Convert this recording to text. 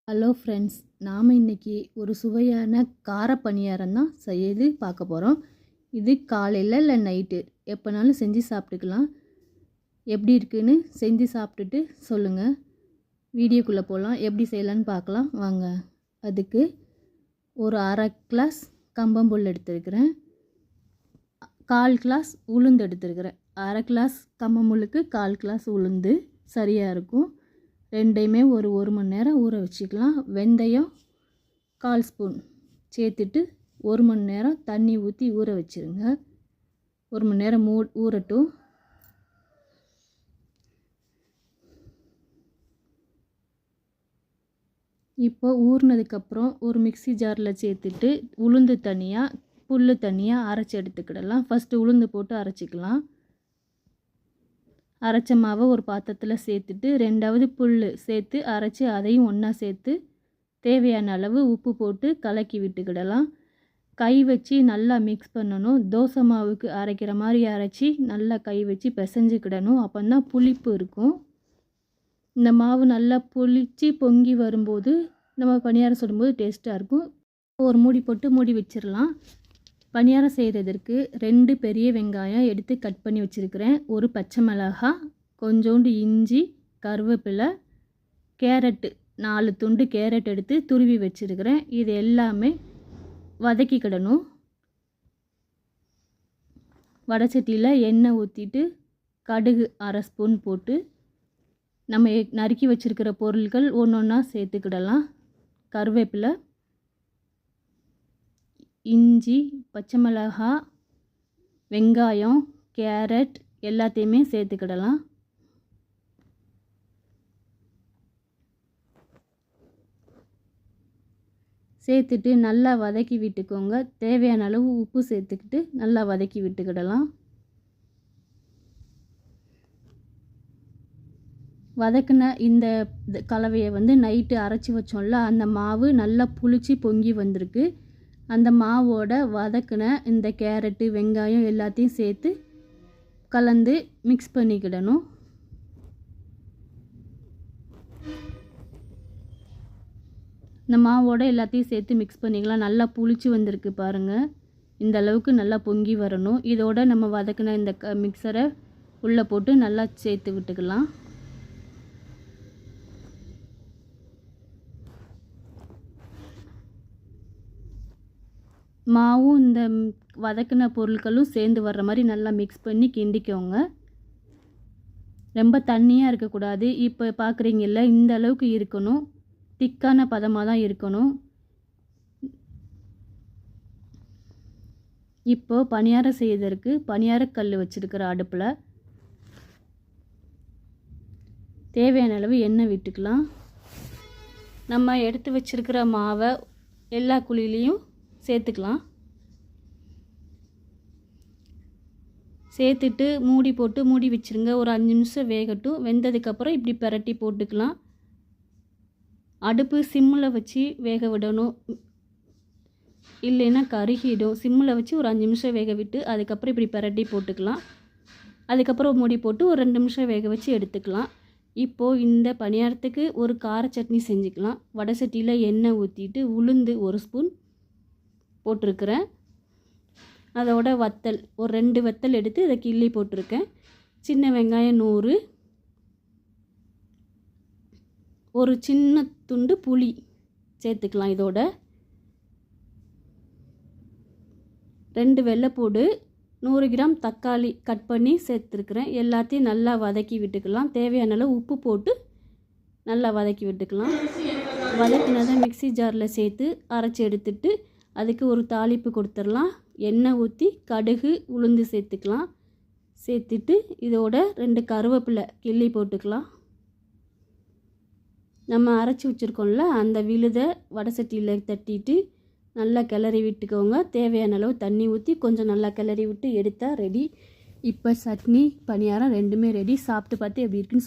Hello friends, நாம் இன்றைக்கி ஒரு சுவையான கார பணியாரம் தான் செய்து பார்க்க போகிறோம். இது காலையில் இல்லை நைட்டு எப்போனாலும் செஞ்சு சாப்பிட்டுக்கலாம். எப்படி இருக்குன்னு செஞ்சு சாப்பிட்டுட்டு சொல்லுங்கள். வீடியோக்குள்ளே போகலாம். எப்படி செய்யலான்னு பார்க்கலாம் வாங்க. அதுக்கு ஒரு அரை கிளாஸ் கம்பம்புல் எடுத்துருக்கிறேன், 1/4 கிளாஸ் உளுந்து எடுத்துருக்கிறேன். அரை கிளாஸ் கம்பம்புல்லுக்கு 1/4 கிளாஸ் உளுந்து சரியாக இருக்கும். ரெண்டையுமே ஒரு மணி நேரம் ஊற வச்சுக்கலாம். வெந்தயம் 1/4 ஸ்பூன் சேர்த்துட்டு 1 மணி நேரம் தண்ணி ஊற்றி ஊற வச்சுருங்க. 1 மணி நேரம் ஊறட்டும். இப்போ ஊறினதுக்கப்புறம் ஒரு மிக்ஸி ஜாரில் சேர்த்துட்டு உளுந்து தனியாக புல் தனியாக அரைச்சி எடுத்துக்கிடலாம். ஃபஸ்ட்டு உளுந்து போட்டு அரைச்சிக்கலாம். அரைச்ச மாவை ஒரு பாத்திரத்தில் சேர்த்துட்டு 2வது புல் சேர்த்து அரைச்சி அதையும் ஒன்றா சேர்த்து தேவையான அளவு உப்பு போட்டு கலக்கி விட்டுக்கிடலாம். கை வச்சு நல்லா மிக்ஸ் பண்ணணும். தோசை மாவுக்கு அரைக்கிற மாதிரி அரைச்சி நல்லா கை வச்சு பிசைஞ்சிக்கிடணும். அப்போ தான் புளிப்பு இருக்கும். இந்த மாவு நல்லா புளிச்சு பொங்கி வரும்போது நம்ம பணியாரம் சுடும்போது டேஸ்ட்டாக இருக்கும். ஒரு மூடி போட்டு மூடி வச்சிடலாம். பணியாரம் செய்கிறதற்கு 2 பெரிய வெங்காயம் எடுத்து கட் பண்ணி வச்சுருக்கிறேன். ஒரு பச்சை மிளகாய், கொஞ்சோண்டு இஞ்சி, கருவேப்பிலை, கேரட்டு 4 துண்டு கேரட் எடுத்து துருவி வச்சுருக்கிறேன். இது எல்லாமே வதக்கிக்கிடணும். வடைச்சட்டியில் எண்ணெய் ஊற்றிட்டு கடுகு அரை ஸ்பூன் போட்டு நம்ம நறுக்கி வச்சுருக்கிற பொருட்கள் ஒன்று ஒன்றா சேர்த்துக்கிடலாம். கருவேப்பிலை, இஞ்சி, பச்சை மிளகாய், வெங்காயம், கேரட் எல்லாத்தையுமே சேர்த்துக்கிடலாம். சேர்த்துட்டு நல்லா வதக்கி விட்டுக்கோங்க. தேவையான அளவு உப்பு சேர்த்துக்கிட்டு நல்லா வதக்கி விட்டுக்கிடலாம். வதக்கின இந்த கலவையை நைட்டு அரைச்சி வச்சோம்ல, அந்த மாவு நல்லா புளிச்சு பொங்கி வந்திருக்கு. அந்த மாவோட வதக்கின இந்த கேரட்டு வெங்காயம் எல்லாத்தையும் சேர்த்து கலந்து மிக்ஸ் பண்ணிக்கிடணும். இந்த மாவோட எல்லாத்தையும் சேர்த்து மிக்ஸ் பண்ணிக்கலாம். நல்லா புளிச்சு வந்திருக்கு பாருங்கள். இந்த அளவுக்கு நல்லா பொங்கி வரணும். இதோட நம்ம வதக்கின இந்த மிக்சரை உள்ளே போட்டு நல்லா சேர்த்து விட்டுக்கலாம். மாவும் இந்த வதக்கின பொருட்களும் சேர்ந்து வர்ற மாதிரி நல்லா மிக்ஸ் பண்ணி கிண்டிக்கோங்க. ரொம்ப தண்ணியாக இருக்கக்கூடாது. இப்போ பார்க்குறீங்கல்ல, இந்த அளவுக்கு இருக்கணும். திக்கான பதமாக தான் இருக்கணும். இப்போது பணியாரம் செய்வதற்கு பணியாரக்கல் வச்சுருக்கிற அடுப்பில் தேவையான அளவு எண்ணெய் விட்டுக்கலாம். நம்ம எடுத்து வச்சுருக்கிற மாவை எல்லா குழிலையும் சேர்த்துக்கலாம். சேர்த்துட்டு மூடி போட்டு மூடி வச்சுருங்க. ஒரு 5 நிமிஷம் வேகட்டும். வெந்ததுக்கப்புறம் இப்படி பிரட்டி போட்டுக்கலாம். அடுப்பு சிம்மில் வச்சு வேக விடணும், இல்லைன்னா கருகிடும். சிம்மில் வச்சு ஒரு 5 நிமிஷம் வேக விட்டு அதுக்கப்புறம் இப்படி பிரட்டி போட்டுக்கலாம். அதுக்கப்புறம் மூடி போட்டு ஒரு 2 நிமிஷம் வேக வச்சு எடுத்துக்கலாம். இப்போது இந்த பணியாரத்துக்கு ஒரு கார சட்னி செஞ்சுக்கலாம். வடை சட்டியில் எண்ணெய் ஊற்றிட்டு உளுந்து 1 ஸ்பூன் போட்டிருக்கிறேன். அதோட வத்தல் ஒரு 2 வத்தல் எடுத்து இதை கிள்ளி போட்டிருக்கேன். சின்ன வெங்காயம் 100, ஒரு சின்ன துண்டு புளி சேர்த்துக்கலாம். இதோட 2 வெள்ளைப்பூடு, 100 கிராம் தக்காளி கட் பண்ணி சேர்த்துருக்குறேன். எல்லாத்தையும் நல்லா வதக்கி விட்டுக்கலாம். தேவையான அளவு உப்பு போட்டு நல்லா வதக்கி விட்டுக்கலாம். வதக்கினதை மிக்ஸி ஜாரில் சேர்த்து அரைச்சி எடுத்துட்டு அதுக்கு ஒரு தாளிப்பு கொடுத்துடலாம். எண்ணெய் ஊற்றி கடுகு உளுந்து சேர்த்துக்கலாம். சேர்த்துட்டு இதோட 2 கருவேப்பிலை கிள்ளி போட்டுக்கலாம். நம்ம அரைச்சி வச்சுருக்கோம்ல, அந்த விழுதை வடை சட்டியில் தட்டிட்டு நல்லா கிளறி விட்டுக்கோங்க. தேவையான அளவு தண்ணி ஊற்றி கொஞ்சம் நல்லா கிளறி விட்டு எடுத்தால் ரெடி. இப்போ சட்னி பணியாரம் ரெண்டுமே ரெடி. சாப்பிட்டு பார்த்து எப்படி இருக்குன்னு